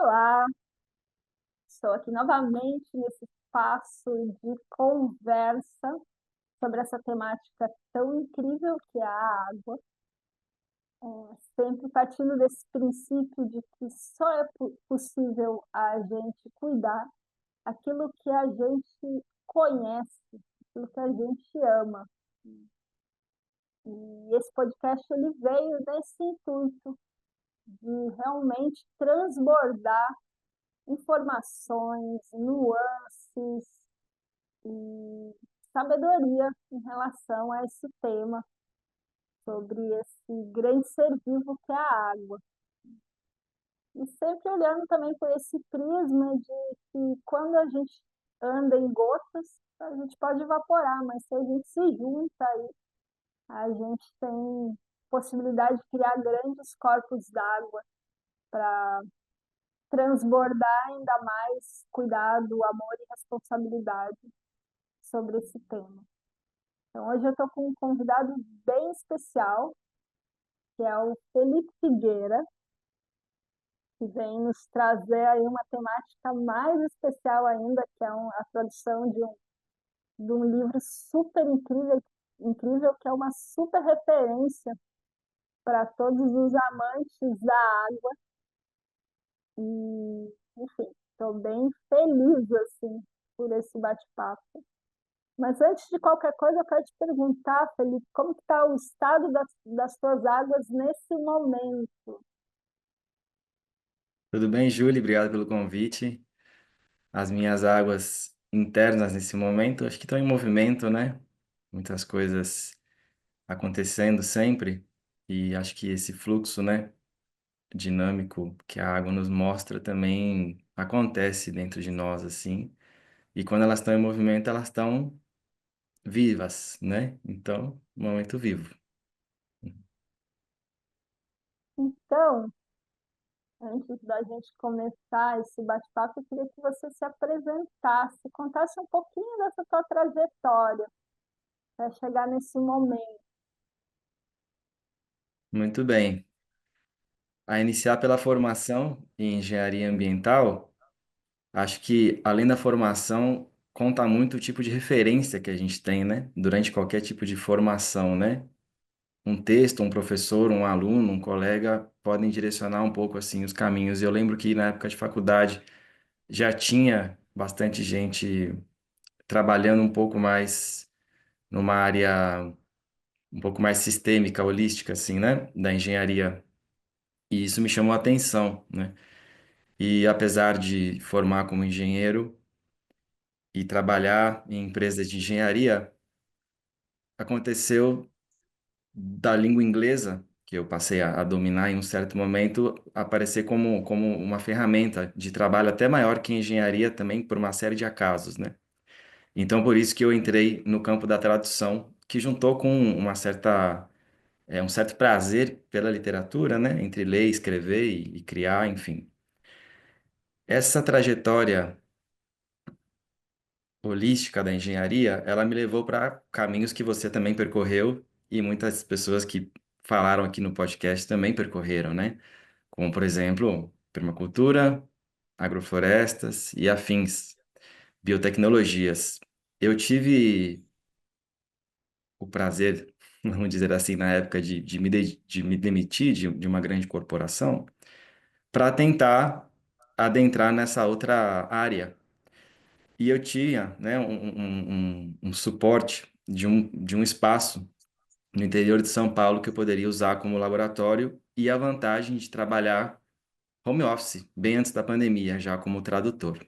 Olá, estou aqui novamente nesse espaço de conversa sobre essa temática tão incrível que é a água, sempre partindo desse princípio de que só é possível a gente cuidar aquilo que a gente conhece, aquilo que a gente ama. E esse podcast ele veio nesse intuito de realmente transbordar informações, nuances e sabedoria em relação a esse tema, sobre esse grande ser vivo que é a água. E sempre olhando também por esse prisma de que quando a gente anda em gotas, a gente pode evaporar, mas se a gente se junta aí, a gente tem possibilidade de criar grandes corpos d'água para transbordar ainda mais cuidado, amor e responsabilidade sobre esse tema. Então, hoje eu estou com um convidado bem especial, que é o Felipe Figueira, que vem nos trazer aí uma temática mais especial ainda, que é a tradução de um livro super incrível, que é uma super referência para todos os amantes da água. E, enfim, estou bem feliz assim, por esse bate-papo. Mas antes de qualquer coisa, eu quero te perguntar, Felipe, como está o estado das tuas águas nesse momento? Tudo bem, Júlia? Obrigado pelo convite. As minhas águas internas nesse momento, acho que estão em movimento, né? Muitas coisas acontecendo sempre. E acho que esse fluxo, né, dinâmico que a água nos mostra também acontece dentro de nós, assim. E quando elas estão em movimento, elas estão vivas, né? Então, momento vivo. Então, antes da gente começar esse bate-papo, eu queria que você se apresentasse, contasse um pouquinho dessa tua trajetória para chegar nesse momento. Muito bem. A iniciar pela formação em engenharia ambiental. Acho que, além da formação, conta muito o tipo de referência que a gente tem, né? Durante qualquer tipo de formação, né? Um texto, um professor, um aluno, um colega podem direcionar um pouco, assim, os caminhos. Eu lembro que, na época de faculdade, já tinha bastante gente trabalhando um pouco mais numa área um pouco mais sistêmica, holística, assim, né? Da engenharia. E isso me chamou a atenção, né? E apesar de formar como engenheiro, e trabalhar em empresas de engenharia, aconteceu da língua inglesa, que eu passei a dominar em um certo momento, aparecer como uma ferramenta de trabalho até maior que engenharia também, por uma série de acasos, né? Então, por isso que eu entrei no campo da tradução, que juntou com um certo prazer pela literatura, né? Entre ler, escrever e criar, enfim. Essa trajetória holística da engenharia, ela me levou para caminhos que você também percorreu e muitas pessoas que falaram aqui no podcast também percorreram, né? Como, por exemplo, permacultura, agroflorestas e afins, biotecnologias. Eu tive o prazer, vamos dizer assim, na época de me demitir de uma grande corporação para tentar adentrar nessa outra área. E eu tinha, né, um suporte de um espaço no interior de São Paulo que eu poderia usar como laboratório e a vantagem de trabalhar home office, bem antes da pandemia, já como tradutor.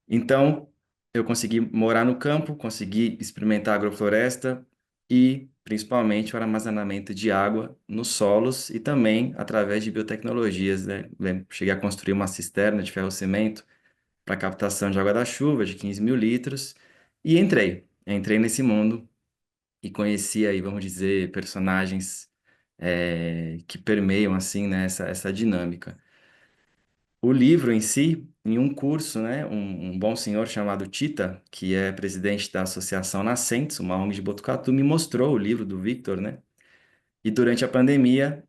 Então, eu consegui morar no campo, consegui experimentar a agrofloresta e, principalmente, o armazenamento de água nos solos e também através de biotecnologias, né? Cheguei a construir uma cisterna de ferro-cimento para captação de água da chuva, de 15 mil litros, e entrei nesse mundo e conheci aí, vamos dizer, personagens que permeiam, assim, né, essa dinâmica. O livro em si, em um curso, né, um bom senhor chamado Tita, que é presidente da Associação Nascentes, uma ONG de Botucatu, me mostrou o livro do Victor, né, e durante a pandemia,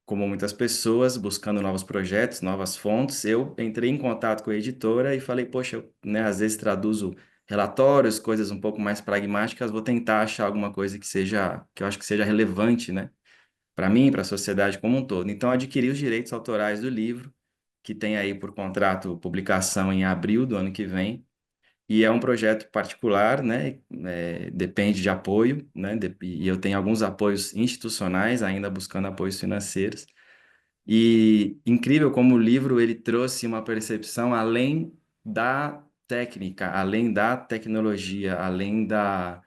como muitas pessoas, buscando novos projetos, novas fontes, eu entrei em contato com a editora e falei, poxa, eu, né, às vezes traduzo relatórios, coisas um pouco mais pragmáticas, vou tentar achar alguma coisa que seja, que eu acho que seja relevante, né, para mim, para a sociedade como um todo. Então, adquiri os direitos autorais do livro, que tem aí por contrato publicação em abril do ano que vem. E é um projeto particular, né? Depende de apoio, né? E eu tenho alguns apoios institucionais, ainda buscando apoios financeiros. E incrível como o livro ele trouxe uma percepção além da técnica, além da tecnologia, além da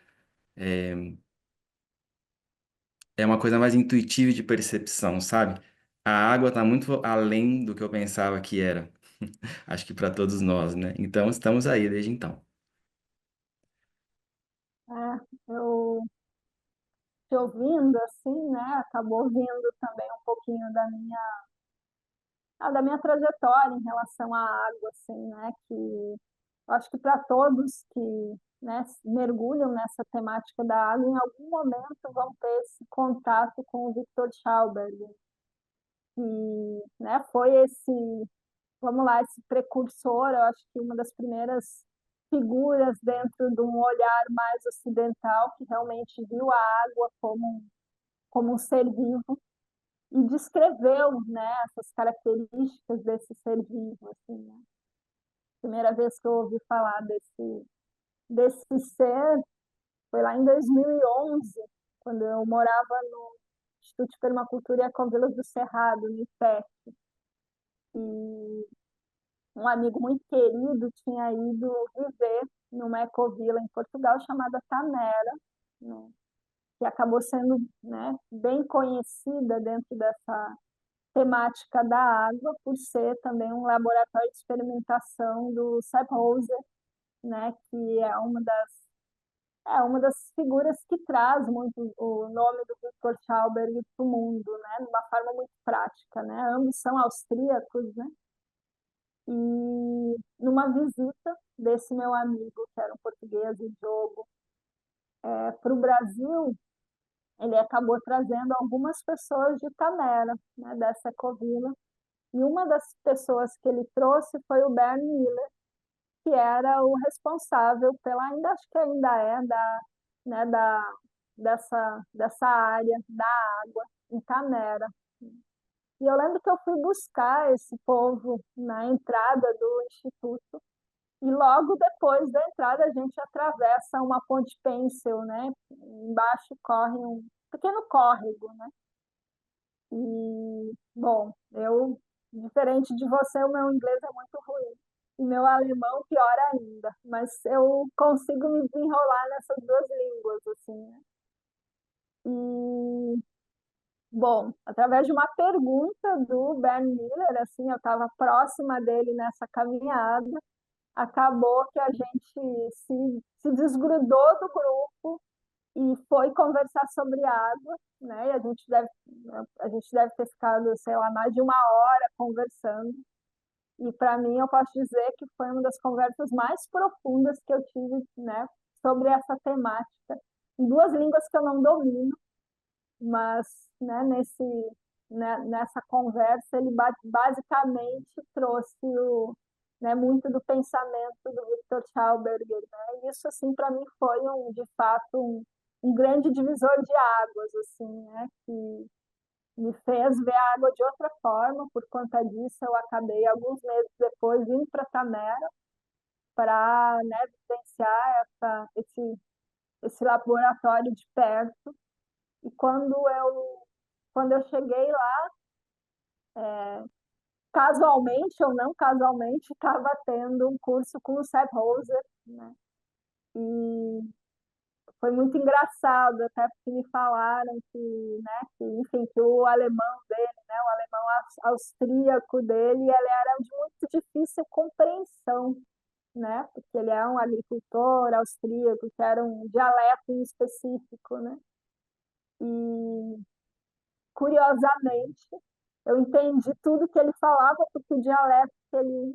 é uma coisa mais intuitiva de percepção, sabe? A água está muito além do que eu pensava que era. Acho que para todos nós, né? Então estamos aí desde então. Eu te ouvindo assim, né, acabou vindo também um pouquinho da minha trajetória em relação à água, assim, né, que eu acho que para todos que, né, mergulham nessa temática da água, em algum momento vão ter esse contato com o Victor Schauberg, que, né, foi esse, vamos lá, esse precursor, eu acho que uma das primeiras figuras dentro de um olhar mais ocidental que realmente viu a água como um ser vivo e descreveu, né, essas características desse ser vivo, assim, né? Primeira vez que eu ouvi falar desse ser foi lá em 2011, quando eu morava no Instituto de Permacultura e Ecovilas do Cerrado, no IPEC, e um amigo muito querido tinha ido viver numa ecovila em Portugal chamada Tamera, né, que acabou sendo, né, bem conhecida dentro dessa temática da água, por ser também um laboratório de experimentação do Sepp Hauser, né, que é uma das figuras que traz muito o nome do Victor Schauberg para o mundo, né, de uma forma muito prática, né? Ambos são austríacos, né? E numa visita desse meu amigo, que era um português, o Diogo, para o Brasil, ele acabou trazendo algumas pessoas de Tamera, né, dessa ecovila. E uma das pessoas que ele trouxe foi o Bernd Miller, que era o responsável pela, ainda acho que ainda é, né, dessa área da água em Tamera. E eu lembro que eu fui buscar esse povo na entrada do instituto, e logo depois da entrada a gente atravessa uma ponte pêncil, né? Embaixo corre um pequeno córrego, né? E, bom, diferente de você, o meu inglês é muito ruim. E meu alemão, pior ainda. Mas eu consigo me desenrolar nessas duas línguas, assim, né? E, bom, através de uma pergunta do Bernd Miller, assim, eu estava próxima dele nessa caminhada, acabou que a gente se desgrudou do grupo e foi conversar sobre água, né? E a gente deve ter ficado, sei lá, mais de uma hora conversando. E para mim, eu posso dizer que foi uma das conversas mais profundas que eu tive, né, sobre essa temática, em duas línguas que eu não domino, mas, né, nessa conversa ele basicamente trouxe muito do pensamento do Victor Schauberger, né? E isso assim para mim foi de fato um grande divisor de águas, assim, né, que me fez ver a água de outra forma. Por conta disso eu acabei alguns meses depois indo para Tamera para, né, vivenciar esse laboratório de perto. E quando eu cheguei lá, casualmente ou não casualmente, estava tendo um curso com o Sepp Hauser, né? E foi muito engraçado, até porque me falaram enfim, que o alemão dele, né, o alemão austríaco dele, ele era de muito difícil compreensão, né? Porque ele é um agricultor austríaco, que era um dialeto em específico, né? E curiosamente, eu entendi tudo que ele falava, porque o dialeto que ele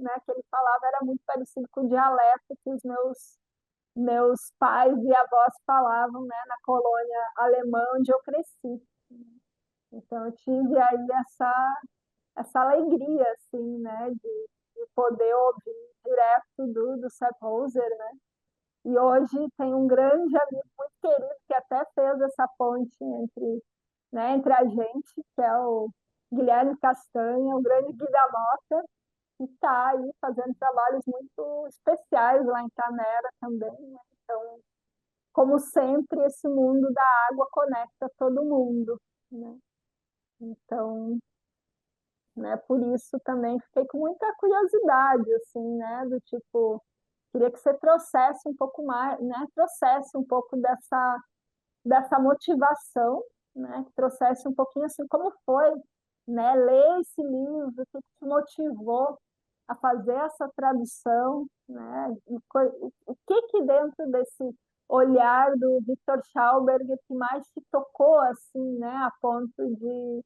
falava era muito parecido com o dialeto que os meus pais e avós falavam, né, na colônia alemã onde eu cresci. Então, eu tive aí essa alegria, assim, né, de poder ouvir direto do Sepp Hauser, né? E hoje tem um grande amigo muito querido que até fez essa ponte entre, né, entre a gente, que é o Guilherme Castanha, o grande Gui da Mota, que está aí fazendo trabalhos muito especiais lá em Canera também, né? Então, como sempre, esse mundo da água conecta todo mundo, né? Então, né, por isso também fiquei com muita curiosidade, assim, né, do tipo, queria que você trouxesse um pouco mais, né, trouxesse um pouco dessa motivação, né, que trouxesse um pouquinho assim como foi, né, ler esse livro, o que te motivou a fazer essa tradução, né, e o que que dentro desse olhar do Victor Schauberg que mais te tocou assim, né, a ponto de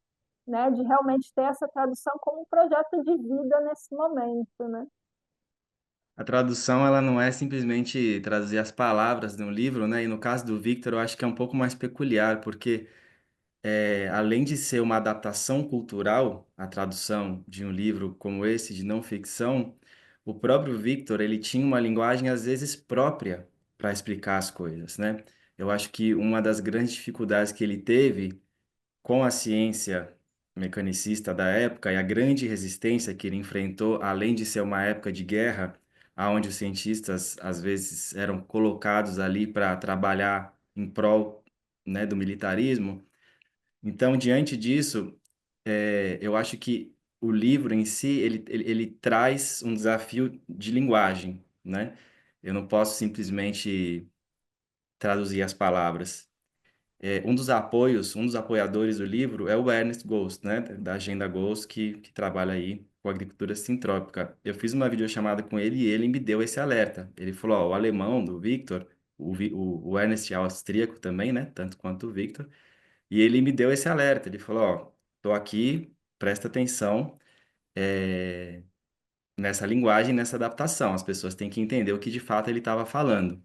realmente ter essa tradução como um projeto de vida nesse momento, né? A tradução, ela não é simplesmente traduzir as palavras de um livro, né? E no caso do Victor, eu acho que é um pouco mais peculiar, porque além de ser uma adaptação cultural, a tradução de um livro como esse, de não ficção, o próprio Victor, ele tinha uma linguagem às vezes própria para explicar as coisas, né? Eu acho que uma das grandes dificuldades que ele teve com a ciência mecanicista da época e a grande resistência que ele enfrentou, além de ser uma época de guerra, onde os cientistas às vezes eram colocados ali para trabalhar em prol, né, do militarismo. Então, diante disso, eu acho que o livro em si, ele traz um desafio de linguagem, né? Eu não posso simplesmente traduzir as palavras. Um dos apoiadores do livro é o Ernest Ghost, né, da Agenda Ghost, que trabalha aí com agricultura sintrópica. Eu fiz uma videochamada com ele e ele me deu esse alerta. Ele falou, ó, o alemão do Victor, o Ernest é austríaco também, né, tanto quanto o Victor, e ele me deu esse alerta. Ele falou, ó, tô aqui, presta atenção, nessa linguagem, nessa adaptação. As pessoas têm que entender o que de fato ele estava falando.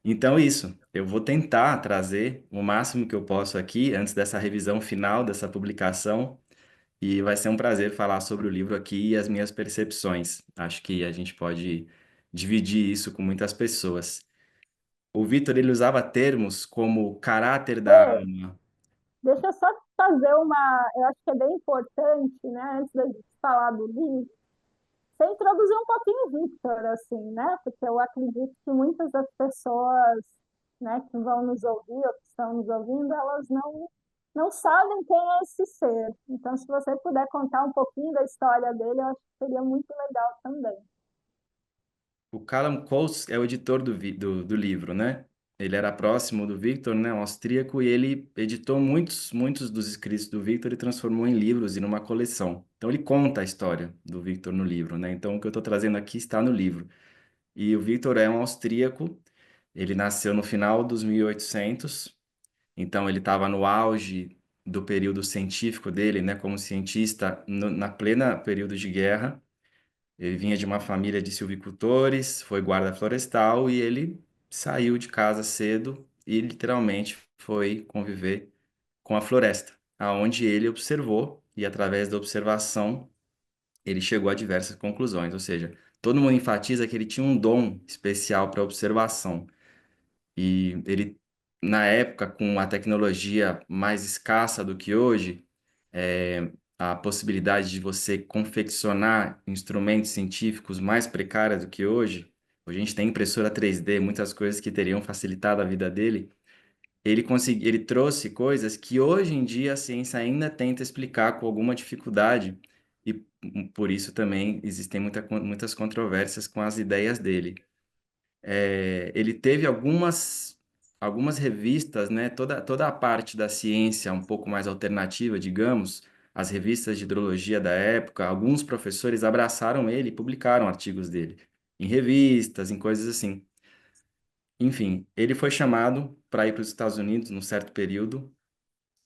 Então, isso, eu vou tentar trazer o máximo que eu posso aqui antes dessa revisão final dessa publicação, e vai ser um prazer falar sobre o livro aqui e as minhas percepções. Acho que a gente pode dividir isso com muitas pessoas. O Vitor, ele usava termos como caráter da E alma. deixa eu só fazer eu acho que é bem importante, né, antes da gente falar do livro, você introduzir um pouquinho o Victor, assim, né, porque eu acredito que muitas das pessoas, né, que vão nos ouvir ou que estão nos ouvindo, elas não sabem quem é esse ser. Então, se você puder contar um pouquinho da história dele, eu acho que seria muito legal também. O Callum Coates é o editor do livro, né? Ele era próximo do Victor, né, um austríaco, e ele editou muitos dos escritos do Victor e transformou em livros e numa coleção. Então ele conta a história do Victor no livro, né? Então o que eu estou trazendo aqui está no livro. E o Victor é um austríaco, ele nasceu no final dos 1800, então ele estava no auge do período científico dele, né, como cientista na plena período de guerra. Ele vinha de uma família de silvicultores, foi guarda florestal e ele saiu de casa cedo e literalmente foi conviver com a floresta, aonde ele observou e através da observação ele chegou a diversas conclusões, ou seja, todo mundo enfatiza que ele tinha um dom especial para observação. E ele, na época, com a tecnologia mais escassa do que hoje, a possibilidade de você confeccionar instrumentos científicos mais precários do que hoje, hoje a gente tem impressora 3D, muitas coisas que teriam facilitado a vida dele. Ele trouxe coisas que hoje em dia a ciência ainda tenta explicar com alguma dificuldade, e por isso também existem muitas controvérsias com as ideias dele. Ele teve algumas revistas, né? Toda a parte da ciência um pouco mais alternativa, digamos, as revistas de hidrologia da época, alguns professores abraçaram ele e publicaram artigos dele em revistas, em coisas assim. Enfim, ele foi chamado para ir para os Estados Unidos num certo período,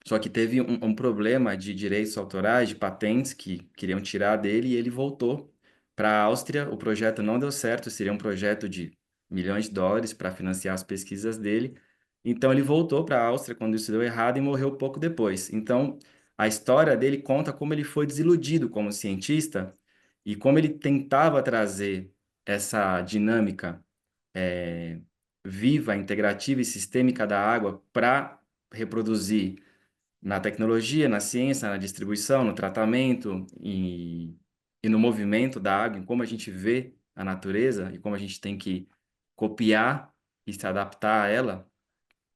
só que teve um problema de direitos autorais, de patentes que queriam tirar dele, e ele voltou para a Áustria. O projeto não deu certo, seria um projeto de milhões de dólares para financiar as pesquisas dele. Então ele voltou para a Áustria quando isso deu errado e morreu pouco depois. Então a história dele conta como ele foi desiludido como cientista e como ele tentava trazer essa dinâmica eh, viva, integrativa e sistêmica da água para reproduzir na tecnologia, na ciência, na distribuição, no tratamento e no movimento da água, em como a gente vê a natureza e como a gente tem que copiar e se adaptar a ela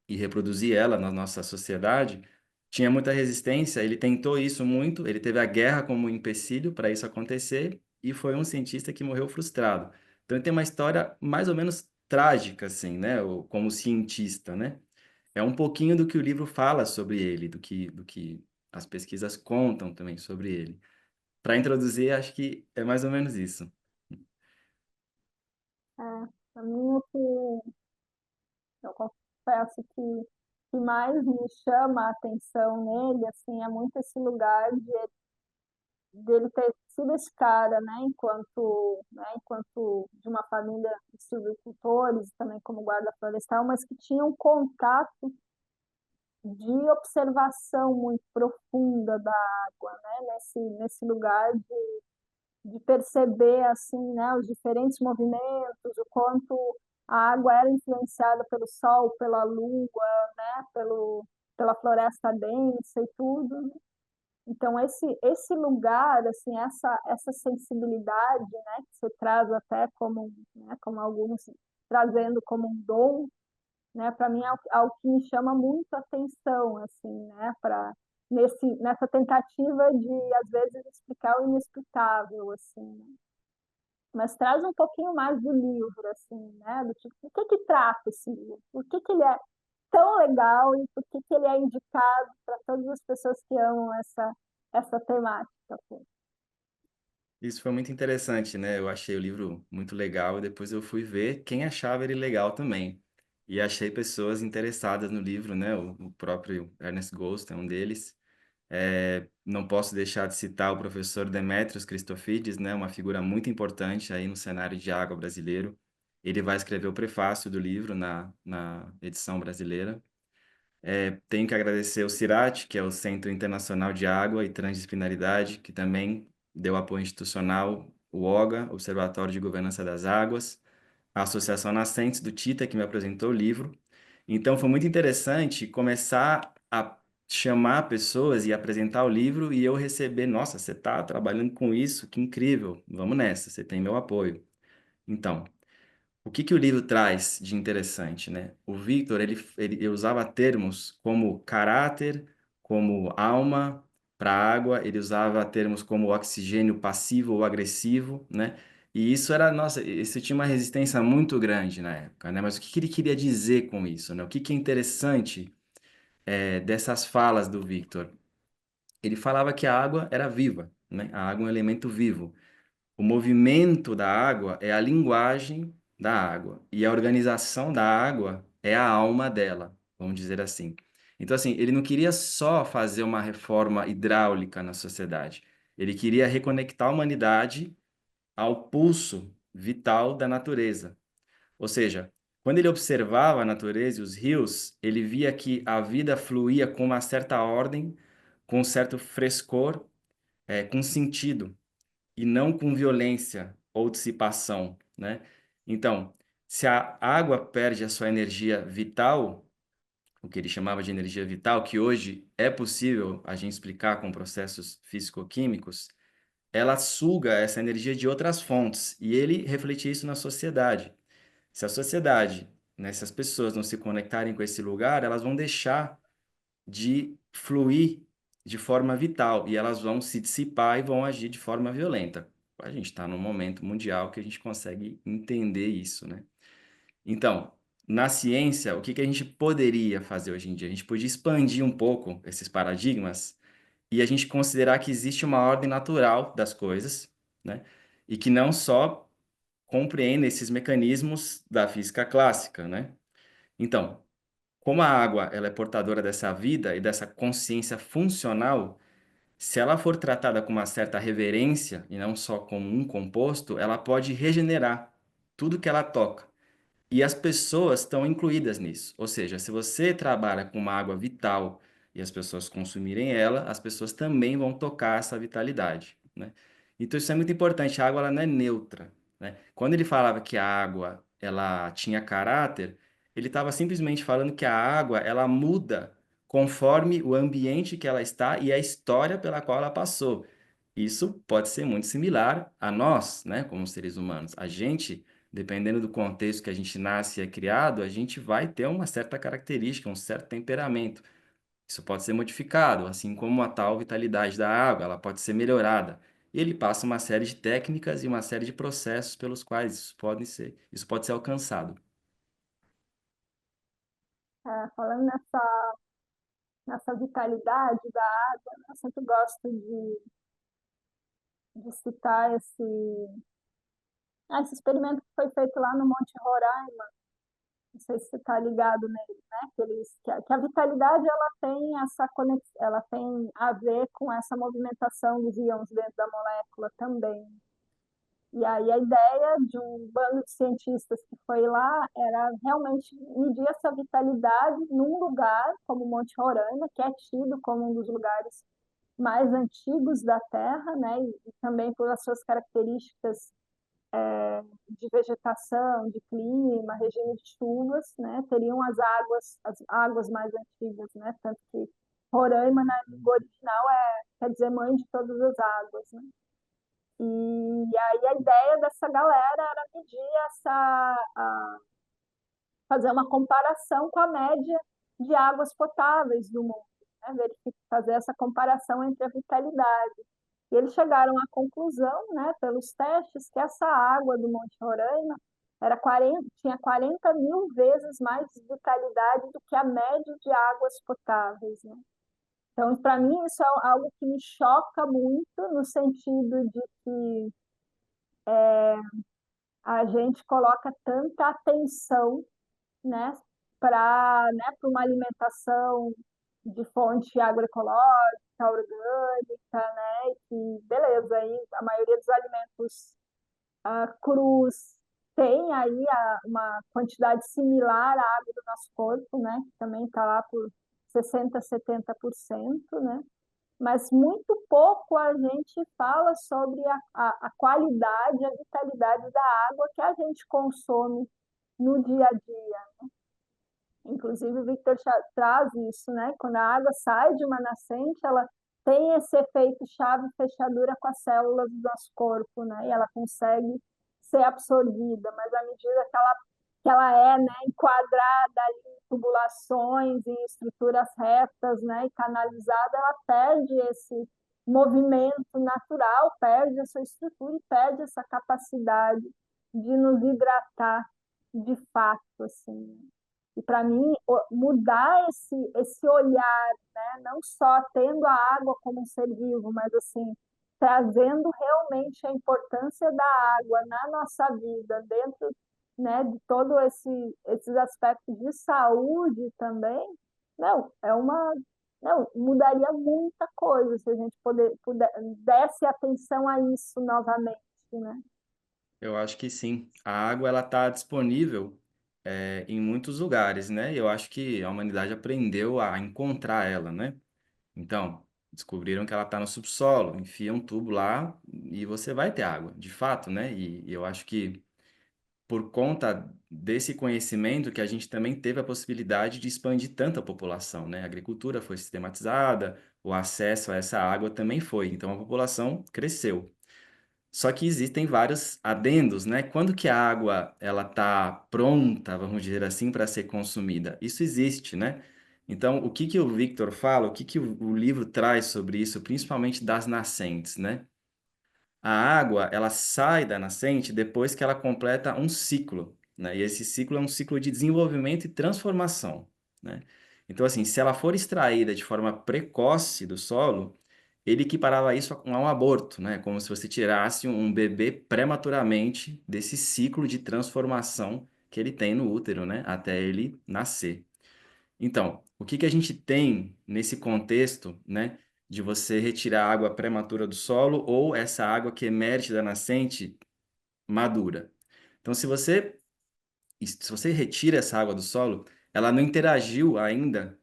e reproduzir ela na nossa sociedade, tinha muita resistência. Ele tentou isso muito, ele teve a guerra como empecilho para isso acontecer e foi um cientista que morreu frustrado. Então ele tem uma história mais ou menos trágica, assim, né? Como cientista, né? É um pouquinho do que o livro fala sobre ele, do que as pesquisas contam também sobre ele. Para introduzir, acho que é mais ou menos isso. É, a mim, o que eu confesso que mais me chama a atenção nele, assim, é muito esse lugar dele ter sido esse cara, enquanto de uma família de silvicultores, também como guarda florestal, mas que tinha um contato de observação muito profunda da água, né? Nesse lugar de perceber assim, né, os diferentes movimentos, o quanto a água era influenciada pelo sol, pela lua, né, pela floresta densa e tudo, né? Então esse lugar, assim, essa sensibilidade, né, que você traz até como, né, como alguns trazendo como um dom, né, para mim é algo que me chama muito a atenção, assim, né, para nessa tentativa de às vezes explicar o inexplicável, assim, né? Mas traz um pouquinho mais do livro, assim, né, do tipo, o que que trata esse livro? Por que que ele é tão legal e por que que ele é indicado para todas as pessoas que amam essa temática, assim. Isso foi muito interessante, né? Eu achei o livro muito legal e depois eu fui ver quem achava ele legal também. E achei pessoas interessadas no livro, né? O próprio Ernest Gost é um deles. Não posso deixar de citar o professor Demetrios Christofides, né? Uma figura muito importante aí no cenário de água brasileiro. Ele vai escrever o prefácio do livro na edição brasileira. Tenho que agradecer o CIRAT, que é o Centro Internacional de Água e Transdisciplinaridade, que também deu apoio institucional, o OGA, Observatório de Governança das Águas, a Associação Nascentes do TITA, que me apresentou o livro. Então, foi muito interessante começar a chamar pessoas e apresentar o livro e eu receber, nossa, você está trabalhando com isso, que incrível, vamos nessa, você tem meu apoio. Então, o que que o livro traz de interessante, né? O Victor, ele usava termos como caráter, como alma para a água, ele usava termos como oxigênio passivo ou agressivo, né? E isso era, nossa, isso tinha uma resistência muito grande na época, né? Mas o que que ele queria dizer com isso, né? O que que é interessante dessas falas do Victor? Ele falava que a água era viva, né? A água é um elemento vivo. O movimento da água é a linguagem da água e a organização da água é a alma dela, vamos dizer assim. Então, assim, ele não queria só fazer uma reforma hidráulica na sociedade. Ele queria reconectar a humanidade ao pulso vital da natureza. Ou seja, quando ele observava a natureza e os rios, ele via que a vida fluía com uma certa ordem, com um certo frescor, com sentido e não com violência ou dissipação, né? Então, se a água perde a sua energia vital, o que ele chamava de energia vital, que hoje é possível a gente explicar com processos físico-químicos, ela suga essa energia de outras fontes e ele refletia isso na sociedade. Se a sociedade, né, se as pessoas não se conectarem com esse lugar, elas vão deixar de fluir de forma vital e elas vão se dissipar e vão agir de forma violenta. A gente está num momento mundial que a gente consegue entender isso, né? Então, na ciência, o que que a gente poderia fazer hoje em dia? A gente podia expandir um pouco esses paradigmas e a gente considerar que existe uma ordem natural das coisas, né? E que não só compreende esses mecanismos da física clássica, né? Então, como a água ela é portadora dessa vida e dessa consciência funcional, se ela for tratada com uma certa reverência e não só como um composto, ela pode regenerar tudo que ela toca. E as pessoas estão incluídas nisso. Ou seja, se você trabalha com uma água vital, e as pessoas consumirem ela, as pessoas também vão tocar essa vitalidade, né? Então isso é muito importante. A água ela não é neutra, né? Quando ele falava que a água ela tinha caráter, ele estava simplesmente falando que a água ela muda conforme o ambiente que ela está e a história pela qual ela passou. Isso pode ser muito similar a nós, né, como seres humanos. A gente, dependendo do contexto que a gente nasce e é criado, a gente vai ter uma certa característica, um certo temperamento. Isso pode ser modificado, assim como a tal vitalidade da água, ela pode ser melhorada. E ele passa uma série de técnicas e uma série de processos pelos quais isso pode ser alcançado. Falando nessa vitalidade da água, né, eu sempre gosto de citar esse experimento que foi feito lá no Monte Roraima. Não sei se você está ligado nele, né? Que a vitalidade ela tem ela tem a ver com essa movimentação dos íons dentro da molécula também. E aí a ideia de um bando de cientistas que foi lá era realmente medir essa vitalidade num lugar como Monte Roraima, que é tido como um dos lugares mais antigos da Terra, né? E também pelas suas características de vegetação, de clima, regime de chuvas, né? Teriam as águas mais antigas, né? Tanto que Roraima, na língua original, quer dizer mãe de todas as águas, né? E aí a ideia dessa galera era medir fazer uma comparação com a média de águas potáveis do mundo, né? Fazer essa comparação entre a vitalidade. E eles chegaram à conclusão, né, pelos testes, que essa água do Monte Roraima tinha 40 mil vezes mais vitalidade do que a média de águas potáveis, né? Então, para mim, isso é algo que me choca muito, no sentido de que a gente coloca tanta atenção, né, para uma alimentação de fonte agroecológica, orgânica, né, que beleza, aí a maioria dos alimentos crus tem aí uma quantidade similar à água do nosso corpo, né, que também está lá por 60, 70%, né, mas muito pouco a gente fala sobre a qualidade, a vitalidade da água que a gente consome no dia a dia. Inclusive, o Victor traz isso, né? Quando a água sai de uma nascente, ela tem esse efeito chave-fechadura com as células do nosso corpo, né? E ela consegue ser absorvida, mas à medida que ela é, né, enquadrada ali em tubulações, em estruturas retas, né, e canalizada, ela perde esse movimento natural, perde essa estrutura e perde essa capacidade de nos hidratar de fato, assim. E para mim, mudar esse olhar, né? Não só tendo a água como um ser vivo, mas assim, trazendo realmente a importância da água na nossa vida, dentro, né, de todos esses aspectos de saúde também, não, não, mudaria muita coisa se a gente desse atenção a isso novamente, né? Eu acho que sim. A água ela está disponível em muitos lugares, né? E eu acho que a humanidade aprendeu a encontrar ela, né? Então, descobriram que ela está no subsolo, enfia um tubo lá e você vai ter água, de fato, né? E eu acho que por conta desse conhecimento que a gente também teve a possibilidade de expandir tanto a população, né? A agricultura foi sistematizada, o acesso a essa água também foi, então a população cresceu. Só que existem vários adendos, né? Quando que a água ela está pronta, vamos dizer assim, para ser consumida? Isso existe, né? Então, o que que o Victor fala, o que que o livro traz sobre isso, principalmente das nascentes, né? A água, ela sai da nascente depois que ela completa um ciclo, né? E esse ciclo é um ciclo de desenvolvimento e transformação, né? Então, assim, se ela for extraída de forma precoce do solo, ele equiparava isso a um aborto, né? Como se você tirasse um bebê prematuramente desse ciclo de transformação que ele tem no útero, né? Até ele nascer. Então, o que que a gente tem nesse contexto, né, de você retirar a água prematura do solo ou essa água que emerge da nascente madura? Então, se você retira essa água do solo, ela não interagiu ainda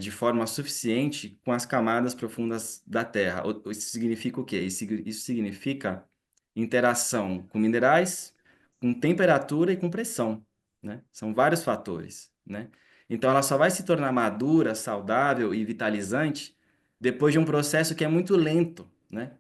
de forma suficiente com as camadas profundas da Terra. Isso significa o quê? Isso significa interação com minerais, com temperatura e com pressão, né? São vários fatores, né? Então ela só vai se tornar madura, saudável e vitalizante depois de um processo que é muito lento, né?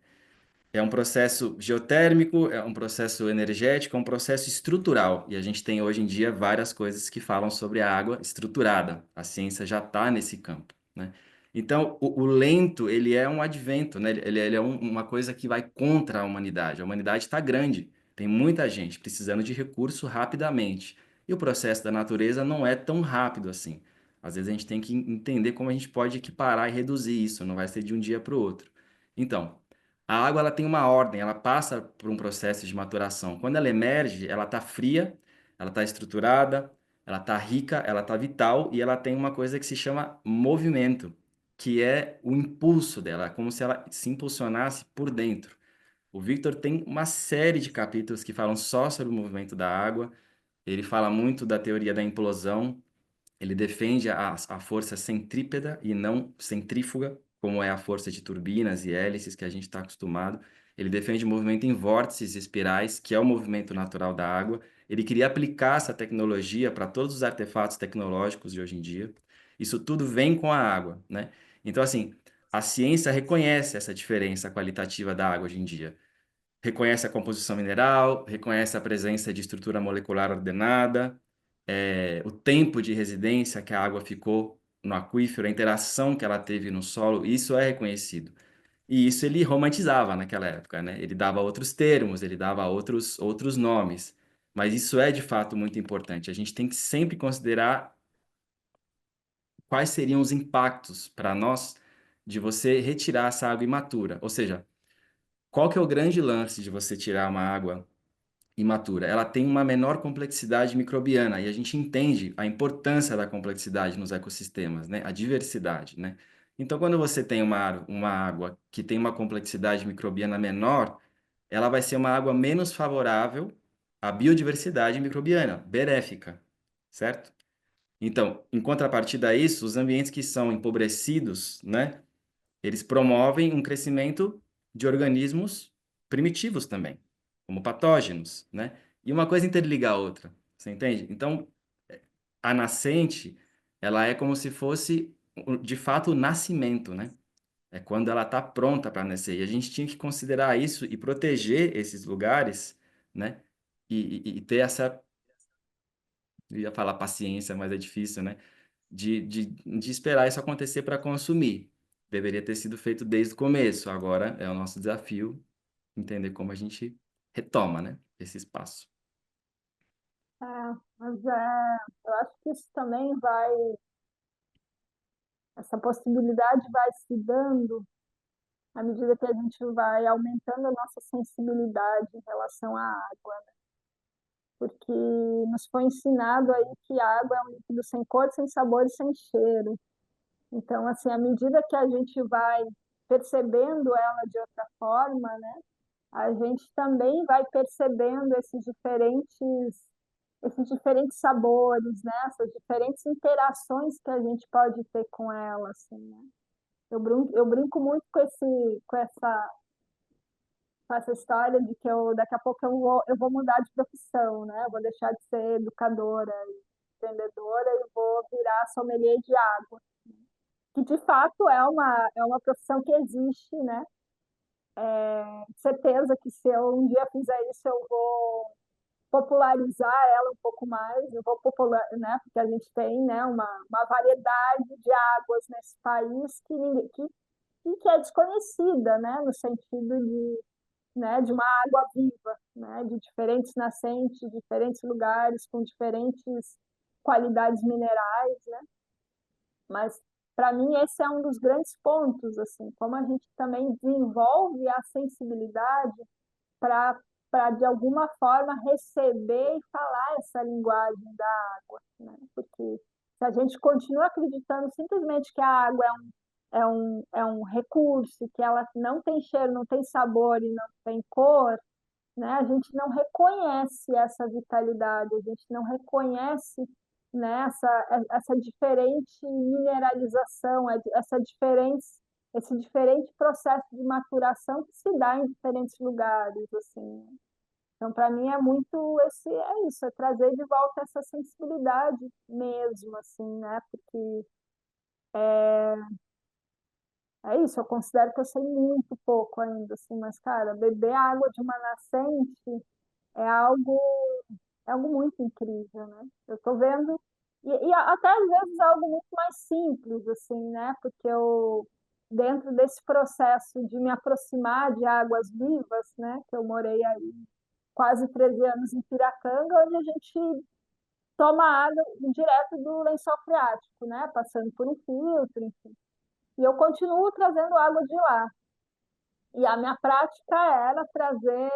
É um processo geotérmico, é um processo energético, é um processo estrutural. E a gente tem hoje em dia várias coisas que falam sobre a água estruturada. A ciência já está nesse campo, né? Então, o lento, ele é um advento, né? Ele é uma coisa que vai contra a humanidade. A humanidade está grande, tem muita gente precisando de recurso rapidamente. E o processo da natureza não é tão rápido assim. Às vezes a gente tem que entender como a gente pode equiparar e reduzir isso, não vai ser de um dia para o outro. Então, a água ela tem uma ordem, ela passa por um processo de maturação. Quando ela emerge, ela está fria, ela está estruturada, ela está rica, ela está vital e ela tem uma coisa que se chama movimento, que é o impulso dela, é como se ela se impulsionasse por dentro. O Victor tem uma série de capítulos que falam só sobre o movimento da água. Ele fala muito da teoria da implosão, ele defende a força centrípeta e não centrífuga, como é a força de turbinas e hélices que a gente está acostumado. Ele defende o movimento em vórtices e espirais, que é o movimento natural da água. Ele queria aplicar essa tecnologia para todos os artefatos tecnológicos de hoje em dia. Isso tudo vem com a água, né? Então, assim, a ciência reconhece essa diferença qualitativa da água hoje em dia. Reconhece a composição mineral, reconhece a presença de estrutura molecular ordenada, o tempo de residência que a água ficou no aquífero, a interação que ela teve no solo, isso é reconhecido. E isso ele romantizava naquela época, né? Ele dava outros termos, ele dava outros nomes. Mas isso é de fato muito importante. A gente tem que sempre considerar quais seriam os impactos para nós de você retirar essa água imatura. Ou seja, qual que é o grande lance de você tirar uma água imatura? Ela tem uma menor complexidade microbiana e a gente entende a importância da complexidade nos ecossistemas, né? A diversidade, né? Então, quando você tem uma água que tem uma complexidade microbiana menor, ela vai ser uma água menos favorável à biodiversidade microbiana, benéfica, certo? Então, em contrapartida a isso, os ambientes que são empobrecidos, né? Eles promovem um crescimento de organismos primitivos também, como patógenos, né? E uma coisa interliga a outra, você entende? Então, a nascente, ela é como se fosse, de fato, o nascimento, né? É quando ela está pronta para nascer. E a gente tinha que considerar isso e proteger esses lugares, né? E ter essa, eu ia falar paciência, mas é difícil, né? De esperar isso acontecer para consumir. Deveria ter sido feito desde o começo. Agora é o nosso desafio entender como a gente retoma, né, esse espaço. É, mas eu acho que isso também essa possibilidade vai se dando à medida que a gente vai aumentando a nossa sensibilidade em relação à água, né? Porque nos foi ensinado aí que a água é um líquido sem cor, sem sabor e sem cheiro. Então, assim, à medida que a gente vai percebendo ela de outra forma, né, a gente também vai percebendo esses diferentes sabores, né, essas diferentes interações que a gente pode ter com ela, assim, né? Eu brinco muito com essa história de que daqui a pouco eu vou mudar de profissão, né? Eu vou deixar de ser educadora e vendedora e vou virar sommelier de água, que de fato é uma profissão que existe, né? Certeza que se eu um dia fizer isso, eu vou popularizar ela um pouco mais, eu vou popular, né? Porque a gente tem, né, uma variedade de águas nesse país que é desconhecida, né? No sentido né, de uma água viva, né? De diferentes nascentes, diferentes lugares, com diferentes qualidades minerais, né? Mas para mim esse é um dos grandes pontos, assim, como a gente também desenvolve a sensibilidade para de alguma forma receber e falar essa linguagem da água, né? Porque se a gente continua acreditando simplesmente que a água é um recurso, que ela não tem cheiro, não tem sabor e não tem cor, né? A gente não reconhece essa vitalidade, a gente não reconhece né? Essa diferente mineralização, esse diferente processo de maturação que se dá em diferentes lugares, assim. Então, para mim é isso, é trazer de volta essa sensibilidade mesmo, assim, né? Porque é isso, eu considero que eu sei muito pouco ainda, assim, mas, cara, beber água de uma nascente é algo, é algo muito incrível, né? Eu estou vendo, e até às vezes algo muito mais simples, assim, né? Porque dentro desse processo de me aproximar de águas vivas, né? Que eu morei aí quase 13 anos em Piracanga, onde a gente toma água direto do lençol freático, né? Passando por um filtro, enfim. E eu continuo trazendo água de lá. E a minha prática era trazer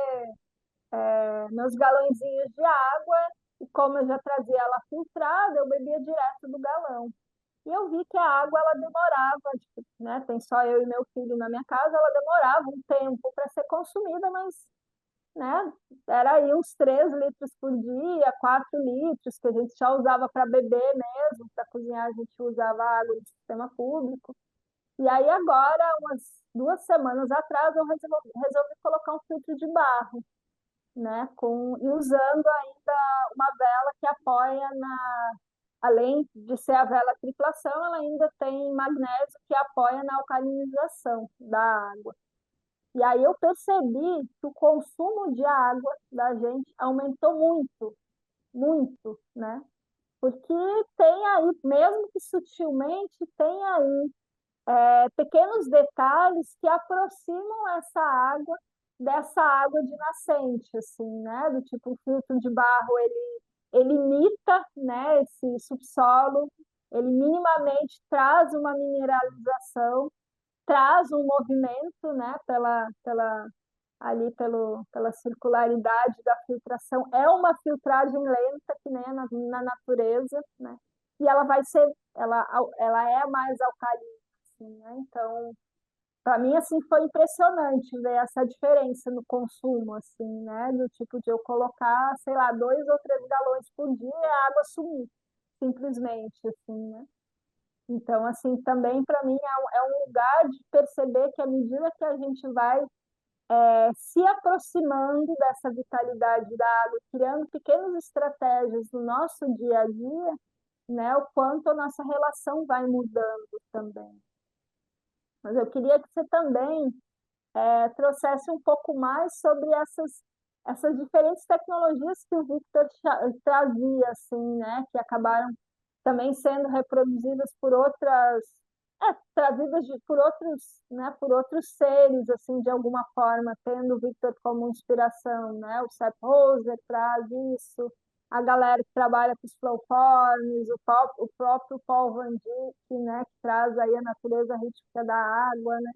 meus galõezinhos de água, e como eu já trazia ela filtrada, eu bebia direto do galão. E eu vi que a água ela demorava, tipo, né? Tem só eu e meu filho na minha casa, ela demorava um tempo para ser consumida, mas né, era aí uns 3 litros por dia, 4 litros, que a gente já usava para beber mesmo, para cozinhar a gente usava água do sistema público. E aí agora, umas 2 semanas atrás, eu resolvi colocar um filtro de barro, né? E usando ainda uma vela que apoia além de ser a vela triplação, ela ainda tem magnésio que apoia na alcalinização da água. E aí eu percebi que o consumo de água da gente aumentou muito, muito, né? Porque tem aí, mesmo que sutilmente, tem aí pequenos detalhes que aproximam essa água dessa água de nascente, assim, né? Do tipo, o filtro de barro, ele imita, né, esse subsolo, ele minimamente traz uma mineralização, traz um movimento, né, pela circularidade da filtração. É uma filtragem lenta, que nem na natureza, né? E ela vai ser, ela é mais alcalina, assim, né? Então, para mim, assim, foi impressionante ver essa diferença no consumo, assim, né? Do tipo de eu colocar, sei lá, 2 ou 3 galões por dia e a água sumir, simplesmente, assim, né? Então, assim, também para mim é um lugar de perceber que à medida que a gente vai se aproximando dessa vitalidade da água, criando pequenas estratégias no nosso dia a dia, né, o quanto a nossa relação vai mudando também. Mas eu queria que você também trouxesse um pouco mais sobre essas diferentes tecnologias que o Victor trazia, assim, né, que acabaram também sendo reproduzidas por outras, trazidas por outros, né, por outros seres, assim, de alguma forma, tendo o Victor como inspiração, né, o Seth Hoser traz isso, a galera que trabalha com os flowforms, o próprio Paul Van Dyk, né, que traz aí a natureza rítmica da água, né,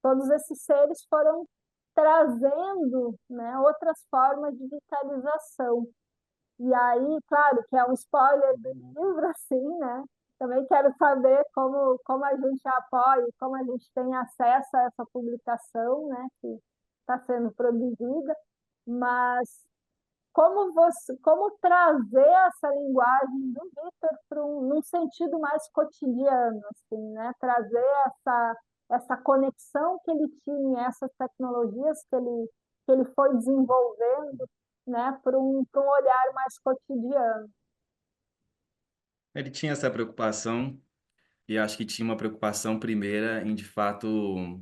todos esses seres foram trazendo, né, outras formas de vitalização. E aí, claro, que é um spoiler do livro, assim, né? Também quero saber como a gente apoia, como a gente tem acesso a essa publicação, né, que está sendo produzida, mas como trazer essa linguagem do Victor para num sentido mais cotidiano, assim, né? Trazer essa conexão que ele tinha, essas tecnologias que ele foi desenvolvendo, né, para um olhar mais cotidiano. Ele tinha essa preocupação e acho que tinha uma preocupação primeira em, de fato,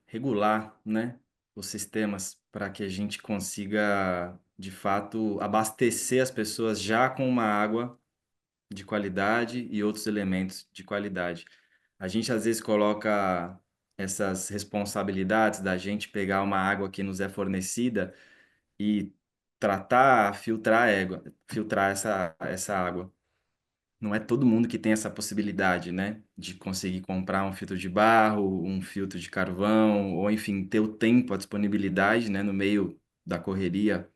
regular, né, os sistemas para que a gente consiga, de fato, abastecer as pessoas já com uma água de qualidade e outros elementos de qualidade. A gente às vezes coloca essas responsabilidades da gente pegar uma água que nos é fornecida e tratar, filtrar essa água. Não é todo mundo que tem essa possibilidade, né, de conseguir comprar um filtro de barro, um filtro de carvão, ou enfim, ter o tempo, a disponibilidade, né, no meio da correria,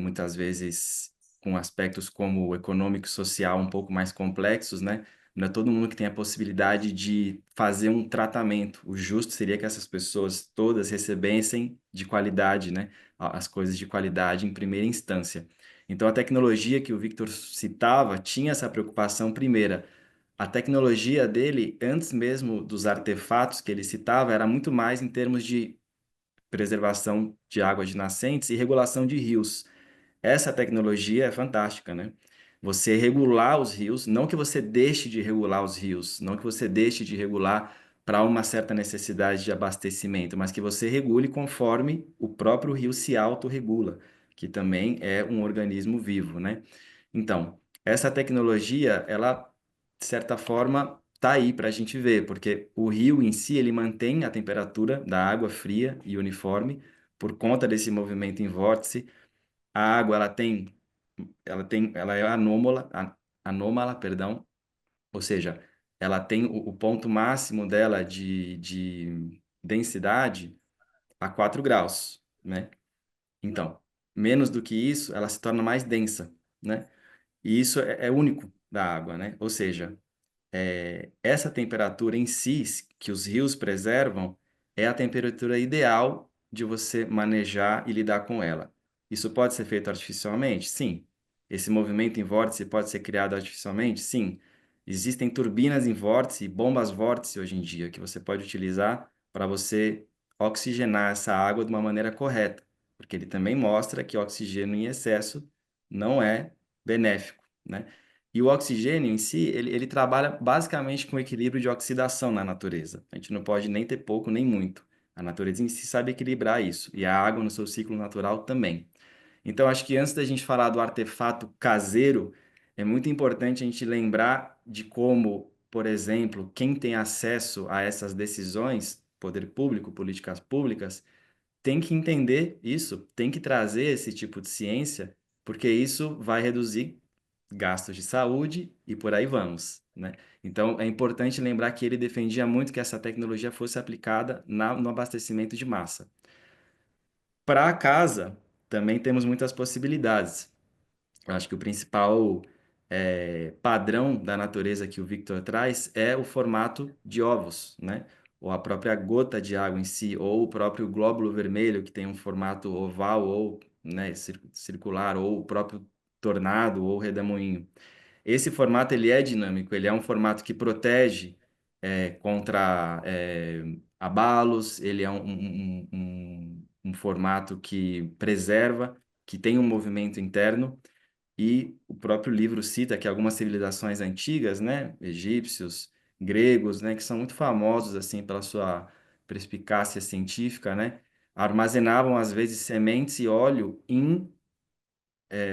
muitas vezes com aspectos como econômico e social um pouco mais complexos, né? Não é todo mundo que tem a possibilidade de fazer um tratamento. O justo seria que essas pessoas todas recebessem de qualidade, né? As coisas de qualidade em primeira instância. Então, a tecnologia que o Victor citava tinha essa preocupação primeira. A tecnologia dele, antes mesmo dos artefatos que ele citava, era muito mais em termos de preservação de águas de nascentes e regulação de rios. Essa tecnologia é fantástica, né? Você regular os rios, não que você deixe de regular os rios, não que você deixe de regular para uma certa necessidade de abastecimento, mas que você regule conforme o próprio rio se autorregula, que também é um organismo vivo, né? Então, essa tecnologia, ela, de certa forma, está aí para a gente ver, porque o rio em si, ele mantém a temperatura da água fria e uniforme por conta desse movimento em vórtice. A água, ela é anômala, perdão, ou seja, ela tem o ponto máximo dela de densidade a 4 graus, né? Então, menos do que isso, ela se torna mais densa, né? E isso é único da água, né? Ou seja, essa temperatura em si, que os rios preservam, é a temperatura ideal de você manejar e lidar com ela. Isso pode ser feito artificialmente? Sim. Esse movimento em vórtice pode ser criado artificialmente? Sim. Existem turbinas em vórtice e bombas vórtice hoje em dia que você pode utilizar para você oxigenar essa água de uma maneira correta, porque ele também mostra que oxigênio em excesso não é benéfico, né? E o oxigênio em si, ele trabalha basicamente com equilíbrio de oxidação na natureza. A gente não pode nem ter pouco nem muito. A natureza em si sabe equilibrar isso, e a água no seu ciclo natural também. Então, acho que antes da gente falar do artefato caseiro, é muito importante a gente lembrar de como, por exemplo, quem tem acesso a essas decisões, poder público, políticas públicas, tem que entender isso, tem que trazer esse tipo de ciência, porque isso vai reduzir gastos de saúde e por aí vamos, né? Então, é importante lembrar que ele defendia muito que essa tecnologia fosse aplicada no abastecimento de massa. Para a casa, também temos muitas possibilidades. Eu acho que o principal padrão da natureza que o Victor traz é o formato de ovos, né? Ou a própria gota de água em si, ou o próprio glóbulo vermelho, que tem um formato oval ou, né, circular, ou o próprio tornado ou redemoinho. Esse formato ele é dinâmico, ele é um formato que protege contra abalos, ele é um formato que preserva, que tem um movimento interno, e o próprio livro cita que algumas civilizações antigas, né, egípcios, gregos, né, que são muito famosos assim pela sua perspicácia científica, né, armazenavam às vezes sementes e óleo em,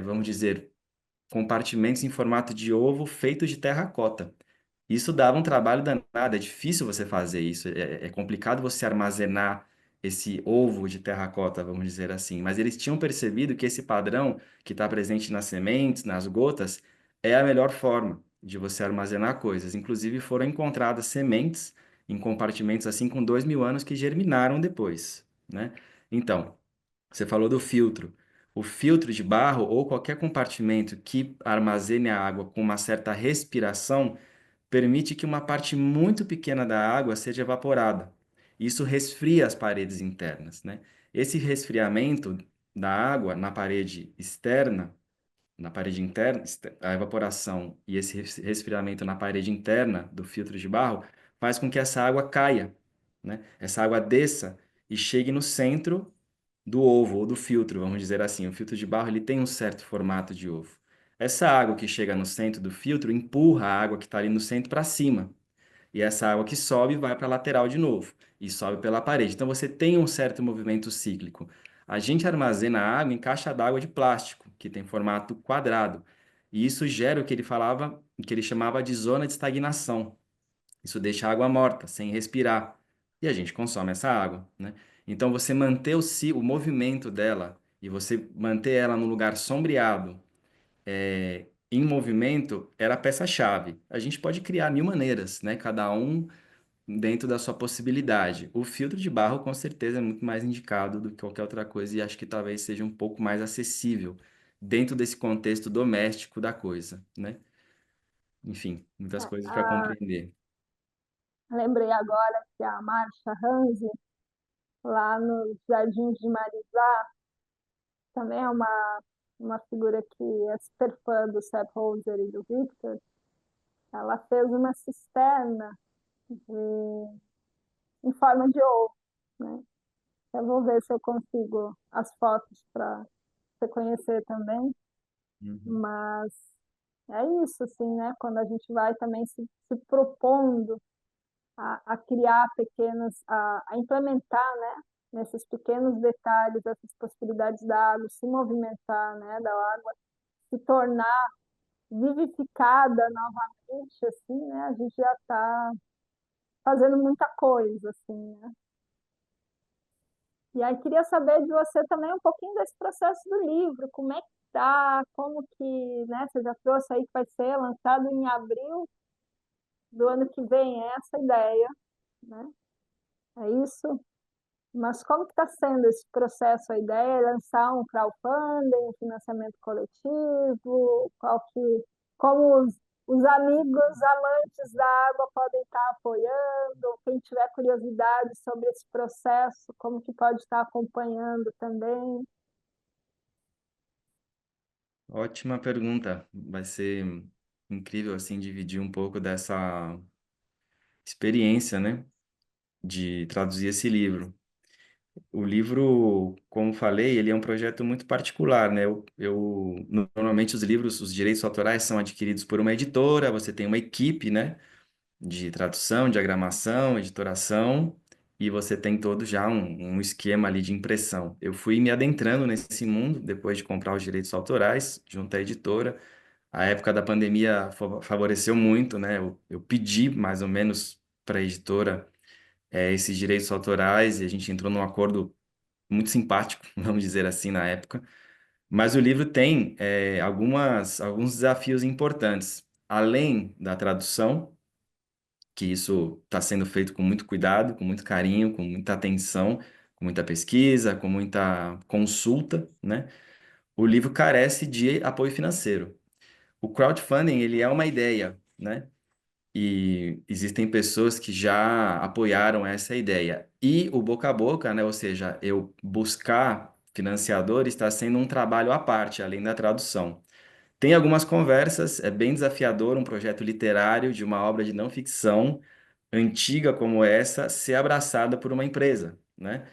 vamos dizer, compartimentos em formato de ovo feito de terracota. Isso dava um trabalho danado, é difícil você fazer isso, é complicado você armazenar esse ovo de terracota, vamos dizer assim. Mas eles tinham percebido que esse padrão que está presente nas sementes, nas gotas, é a melhor forma de você armazenar coisas. Inclusive foram encontradas sementes em compartimentos assim com 2.000 anos que germinaram depois, né? Então, você falou do filtro. O filtro de barro ou qualquer compartimento que armazene a água com uma certa respiração permite que uma parte muito pequena da água seja evaporada. Isso resfria as paredes internas, né? Esse resfriamento da água na parede externa, na parede interna, a evaporação e esse resfriamento na parede interna do filtro de barro faz com que essa água caia, né? Essa água desça e chegue no centro do ovo ou do filtro, vamos dizer assim. O filtro de barro ele tem um certo formato de ovo. Essa água que chega no centro do filtro empurra a água que está ali no centro para cima. E essa água que sobe vai para a lateral de novo e sobe pela parede. Então você tem um certo movimento cíclico. A gente armazena a água em caixa d'água de plástico, que tem formato quadrado. E isso gera o que ele falava, o que ele chamava de zona de estagnação. Isso deixa a água morta, sem respirar. E a gente consome essa água, né? Então, você manter o movimento dela e você manter ela num lugar sombreado, em movimento, era a peça-chave. A gente pode criar mil maneiras, né? Cada um dentro da sua possibilidade. O filtro de barro, com certeza, é muito mais indicado do que qualquer outra coisa e acho que talvez seja um pouco mais acessível dentro desse contexto doméstico da coisa, né? Enfim, muitas coisas para Ah, compreender. lembrei agora que a Marcha Hanzi, lá nos Jardins de Marizá, também é uma. uma figura que é super fã do Sepp Holzer e do Victor, ela fez uma cisterna em forma de ovo, né? Eu vou ver se eu consigo as fotos para você conhecer também, Uhum. mas é isso, assim, né? Quando a gente vai também se propondo a criar pequenas, a implementar, né? Nesses pequenos detalhes, essas possibilidades da água se movimentar, né? Da água se tornar vivificada novamente, assim, né? A gente já está fazendo muita coisa, assim, né? E aí queria saber de você também um pouquinho desse processo do livro, como é que tá, como que, né? Você já trouxe aí que vai ser lançado em abril do ano que vem, é essa a ideia, né? É isso. Mas como que está sendo esse processo? A ideia é lançar um crowdfunding, um financiamento coletivo, como os amigos amantes da água podem estar apoiando, quem tiver curiosidade sobre esse processo, como que pode estar acompanhando também. Ótima pergunta. Vai ser incrível assim dividir um pouco dessa experiência, né, de traduzir esse livro. O livro, como falei, ele é um projeto muito particular, né? Normalmente os livros, os direitos autorais são adquiridos por uma editora, você tem uma equipe, né, de tradução, diagramação, editoração, e você tem todo já um esquema ali de impressão. Eu fui me adentrando nesse mundo depois de comprar os direitos autorais junto à editora. A época da pandemia favoreceu muito, né? Eu pedi mais ou menos para a editora esses direitos autorais e a gente entrou num acordo muito simpático, vamos dizer assim, na época. Mas o livro tem alguns desafios importantes. Além da tradução, que isso está sendo feito com muito cuidado, com muito carinho, com muita atenção, com muita pesquisa, com muita consulta, né? O livro carece de apoio financeiro. O crowdfunding, ele é uma ideia, né? E existem pessoas que já apoiaram essa ideia. E o boca a boca, né? Ou seja, eu buscar financiadores está sendo um trabalho à parte, além da tradução. Tem algumas conversas, é bem desafiador um projeto literário de uma obra de não ficção antiga como essa ser abraçada por uma empresa, né?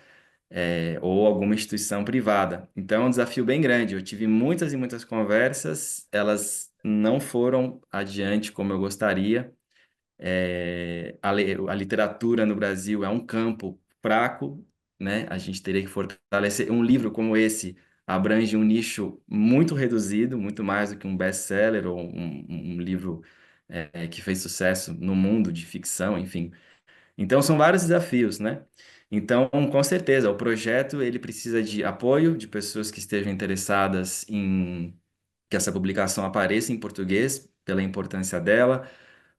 Ou alguma instituição privada. Então é um desafio bem grande. Eu tive muitas e muitas conversas, elas não foram adiante como eu gostaria. A literatura no Brasil é um campo fraco, né? A gente teria que fortalecer. Um livro como esse abrange um nicho muito reduzido, muito mais do que um best-seller ou um livro que fez sucesso no mundo de ficção, enfim. Então, são vários desafios, né? Então, com certeza, o projeto ele precisa de apoio de pessoas que estejam interessadas em que essa publicação apareça em português, pela importância dela,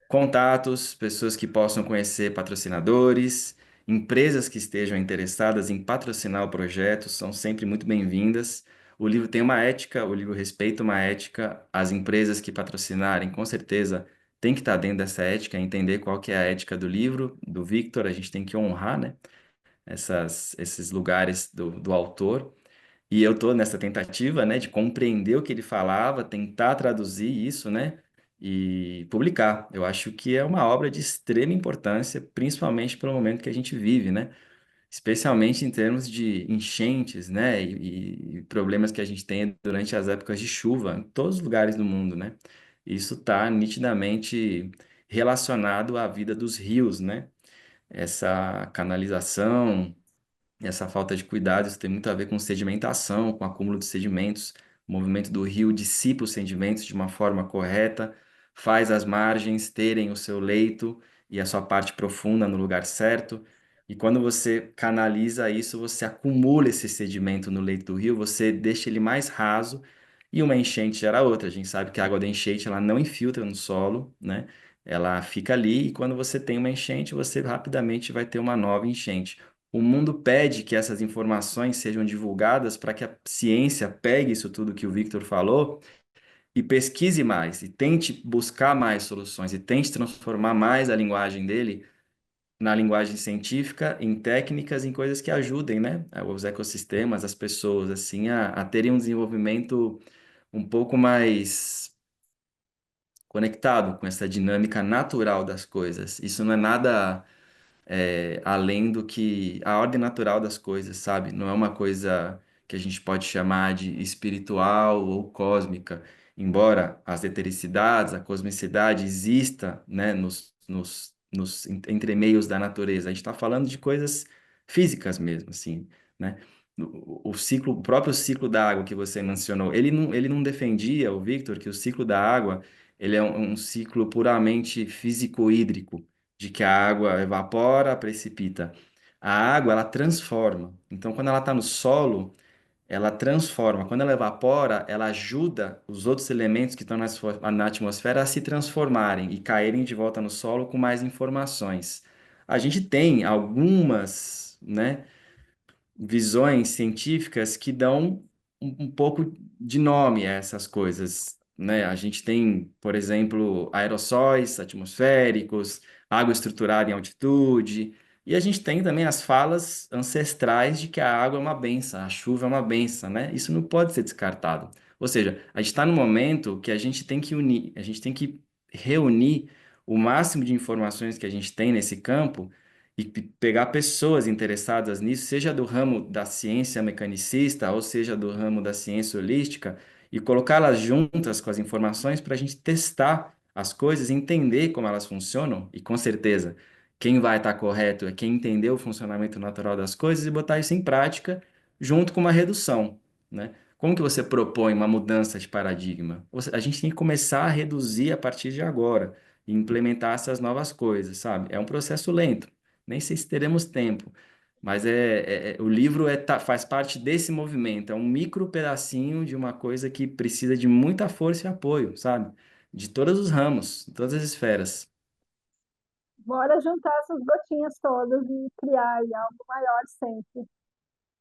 contatos, pessoas que possam conhecer patrocinadores, empresas que estejam interessadas em patrocinar o projeto, são sempre muito bem-vindas. O livro tem uma ética, o livro respeita uma ética, as empresas que patrocinarem, com certeza, tem que estar dentro dessa ética, entender qual que é a ética do livro, do Victor, a gente tem que honrar, né, esses lugares do autor. E eu estou nessa tentativa, né, de compreender o que ele falava, tentar traduzir isso, né, e publicar. Eu acho que é uma obra de extrema importância, principalmente pelo momento que a gente vive, né, especialmente em termos de enchentes, né, e problemas que a gente tem durante as épocas de chuva em todos os lugares do mundo, né. Isso está nitidamente relacionado à vida dos rios, né, essa canalização essa falta de cuidado, isso tem muito a ver com sedimentação, com acúmulo de sedimentos. O movimento do rio dissipa os sedimentos de uma forma correta, faz as margens terem o seu leito e a sua parte profunda no lugar certo. E quando você canaliza isso, você acumula esse sedimento no leito do rio, você deixa ele mais raso e uma enchente gera outra. A gente sabe que a água da enchente ela não infiltra no solo, né? Ela fica ali e quando você tem uma enchente, você rapidamente vai ter uma nova enchente. O mundo pede que essas informações sejam divulgadas para que a ciência pegue isso tudo que o Victor falou e pesquise mais, e tente buscar mais soluções, e tente transformar mais a linguagem dele na linguagem científica, em técnicas, em coisas que ajudem, né, os ecossistemas, as pessoas, assim, a terem um desenvolvimento um pouco mais conectado com essa dinâmica natural das coisas. Isso não é nada além do que a ordem natural das coisas, sabe? Não é uma coisa que a gente pode chamar de espiritual ou cósmica, embora as etericidades, a cosmicidade exista, né, nos entremeios da natureza. A gente está falando de coisas físicas mesmo, assim, né? O ciclo, o próprio ciclo da água que você mencionou, ele não defendia, o Victor, que o ciclo da água ele é um ciclo puramente físico-hídrico de que a água evapora, precipita. A água, ela transforma. Então, quando ela está no solo, ela transforma. Quando ela evapora, ela ajuda os outros elementos que estão na atmosfera a se transformarem e caírem de volta no solo com mais informações. A gente tem algumas, né, visões científicas que dão um pouco de nome a essas coisas, né? A gente tem, por exemplo, aerossóis atmosféricos, água estruturada em altitude, e a gente tem também as falas ancestrais de que a água é uma benção, a chuva é uma benção, né? Isso não pode ser descartado. Ou seja, a gente está no momento que a gente tem que unir, a gente tem que reunir o máximo de informações que a gente tem nesse campo e pegar pessoas interessadas nisso, seja do ramo da ciência mecanicista, ou seja do ramo da ciência holística, e colocá-las juntas com as informações para a gente testar as coisas, entender como elas funcionam, e com certeza quem vai estar correto é quem entendeu o funcionamento natural das coisas e botar isso em prática junto com uma redução, né? Como que você propõe uma mudança de paradigma? A gente tem que começar a reduzir a partir de agora e implementar essas novas coisas, sabe? É um processo lento. Nem sei se teremos tempo, mas o livro faz parte desse movimento, é um micro pedacinho de uma coisa que precisa de muita força e apoio, sabe? De todos os ramos, de todas as esferas. Bora juntar essas gotinhas todas e criar aí algo maior sempre.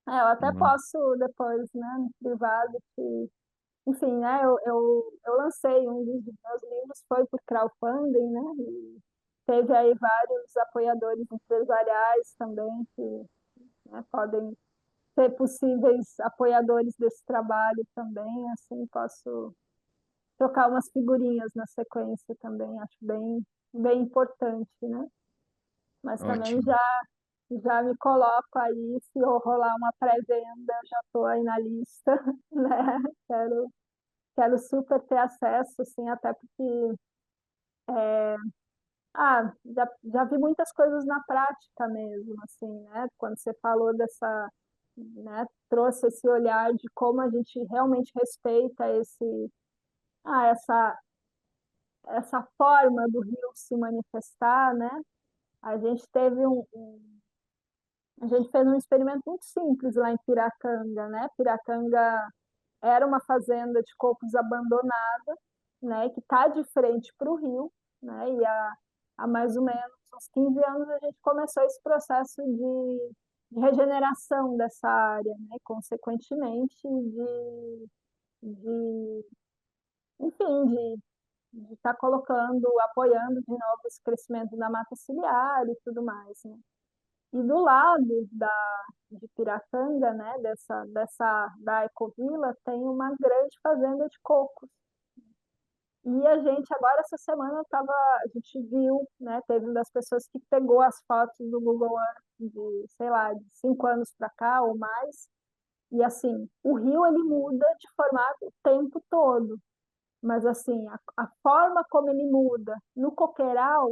Eu até Uhum. posso depois, né, no privado, que, enfim, né, eu lancei um dos meus livros, foi por crowdfunding, né, e teve aí vários apoiadores empresariais também que, né, podem ser possíveis apoiadores desse trabalho também, assim, posso trocar umas figurinhas na sequência também, acho bem importante, né? Mas também Ótimo. já me coloco aí, se rolar uma pré-venda, já estou aí na lista, né? Quero super ter acesso, assim, até porque já vi muitas coisas na prática mesmo, assim, né? Quando você falou dessa, né, trouxe esse olhar de como a gente realmente respeita essa essa forma do rio se manifestar, né? A gente teve a gente fez um experimento muito simples lá em Piracanga, né? Piracanga era uma fazenda de cocos abandonada, né? Que está de frente para o rio, né? E há mais ou menos uns 15 anos a gente começou esse processo de regeneração dessa área, né? Consequentemente de enfim, de estar colocando, apoiando de novo esse crescimento da mata ciliar e tudo mais, né? E do lado de Piracanga, né, da Ecovila, tem uma grande fazenda de cocos. E a gente, agora essa semana, a gente viu, né, teve uma das pessoas que pegou as fotos do Google Earth de, sei lá, de 5 anos para cá ou mais. E assim, o rio ele muda de formato o tempo todo. Mas assim, a forma como ele muda no coqueiral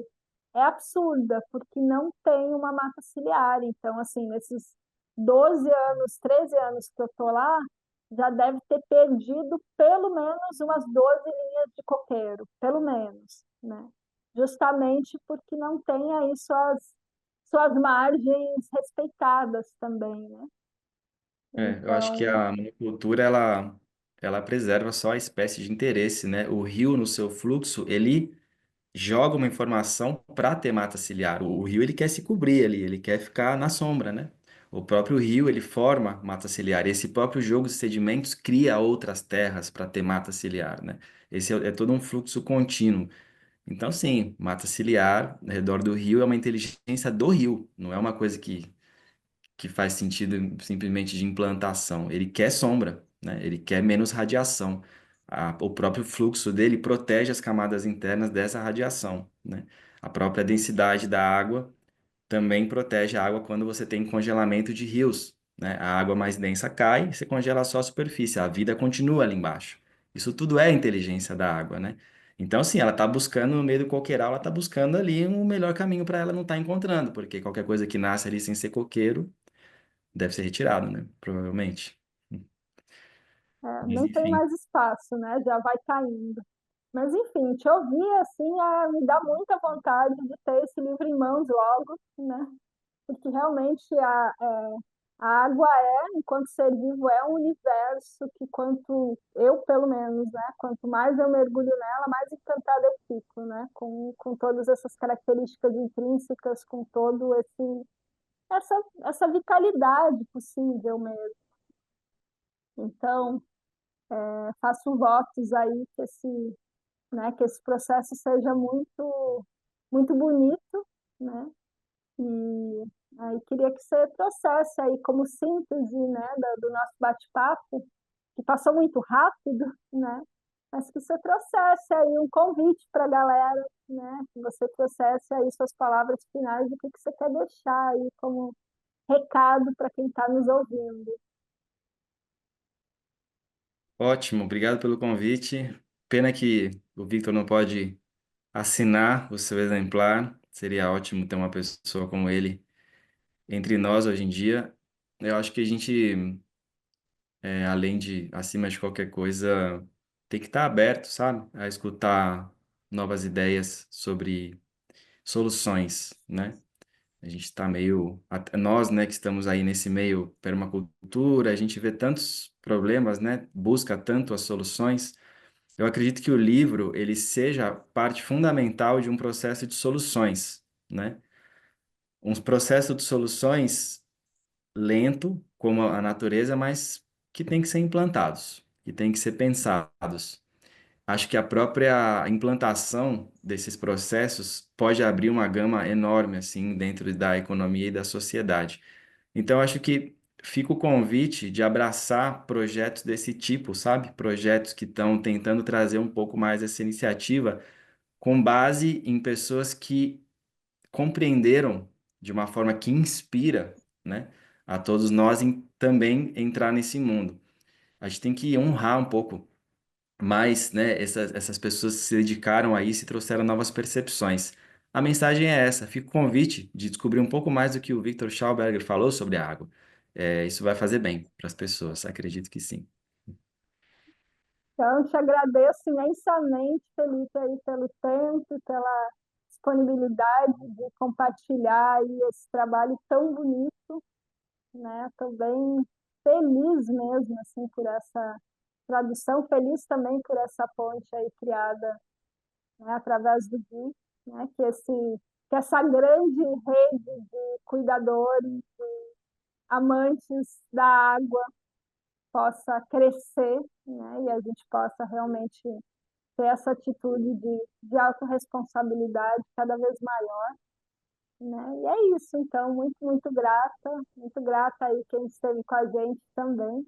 é absurda, porque não tem uma mata ciliar. Então, assim, nesses 12 anos, 13 anos que eu estou lá, já deve ter perdido pelo menos umas 12 linhas de coqueiro, pelo menos, né? Justamente porque não tem aí suas margens respeitadas também, né? Eu acho que Então, a monocultura, ela preserva só a espécie de interesse, né? O rio, no seu fluxo, ele joga uma informação para ter mata ciliar. O rio ele quer se cobrir ali, ele quer ficar na sombra, né? O próprio rio ele forma mata ciliar. Esse próprio jogo de sedimentos cria outras terras para ter mata ciliar, né? Esse é todo um fluxo contínuo. Então, sim, mata ciliar ao redor do rio é uma inteligência do rio, não é uma coisa que faz sentido simplesmente de implantação. Ele quer sombra, né? Ele quer menos radiação. O próprio fluxo dele protege as camadas internas dessa radiação, né? A própria densidade da água também protege a água quando você tem congelamento de rios, né? A água mais densa cai, você congela só a superfície, a vida continua ali embaixo. Isso tudo é inteligência da água, né? Então, sim, ela está buscando no meio do coqueiral, ela está buscando ali um melhor caminho para ela não estar encontrando, porque qualquer coisa que nasce ali sem ser coqueiro deve ser retirado, né? Provavelmente. Mas Nem tem enfim. mais espaço, né? Já vai caindo. Mas, enfim, te ouvir, assim, me dá muita vontade de ter esse livro em mãos logo, né? Porque realmente a água enquanto ser vivo, é um universo que quanto eu, pelo menos, né? Quanto mais eu mergulho nela, mais encantada eu fico, né? Com todas essas características intrínsecas, com todo essa vitalidade possível mesmo. Então, faço votos aí que esse processo seja muito bonito, né? E aí queria que você trouxesse aí como síntese, né, do nosso bate-papo, que passou muito rápido, né? Mas que você trouxesse aí um convite para a galera, né? Que você trouxesse aí suas palavras finais do que você quer deixar aí como recado para quem está nos ouvindo. Ótimo, obrigado pelo convite. Pena que o Victor não pode assinar o seu exemplar. Seria ótimo ter uma pessoa como ele entre nós hoje em dia. Eu acho que a gente, além de, acima de qualquer coisa, tem que estar aberto, sabe? A escutar novas ideias sobre soluções, né? A gente está meio, nós, né, que estamos aí nesse meio permacultura, a gente vê tantos problemas, né? Busca tanto as soluções. Eu acredito que o livro ele seja parte fundamental de um processo de soluções, né? Um processo de soluções lento, como a natureza, mas que tem que ser implantados, que tem que ser pensados. Acho que a própria implantação desses processos pode abrir uma gama enorme assim dentro da economia e da sociedade. Então, acho que fica o convite de abraçar projetos desse tipo, sabe? Projetos que estão tentando trazer um pouco mais essa iniciativa com base em pessoas que compreenderam de uma forma que inspira, né, a todos nós em também entrar nesse mundo. A gente tem que honrar um pouco mais, né, essas pessoas que se dedicaram a isso e trouxeram novas percepções. A mensagem é essa, fica o convite de descobrir um pouco mais do que o Victor Schauberger falou sobre a água. Isso vai fazer bem para as pessoas, acredito que sim. Então, te agradeço imensamente, Felipe, aí, pelo tempo e pela disponibilidade de compartilhar aí esse trabalho tão bonito, né? Estou bem feliz mesmo, assim, por essa tradução, feliz também por essa ponte aí criada, né, através do Gui, né? Que essa grande rede de cuidadores, amantes da água, possa crescer, né? E a gente possa realmente ter essa atitude de autorresponsabilidade cada vez maior, né? E é isso, então, muito grata aí quem esteve com a gente também.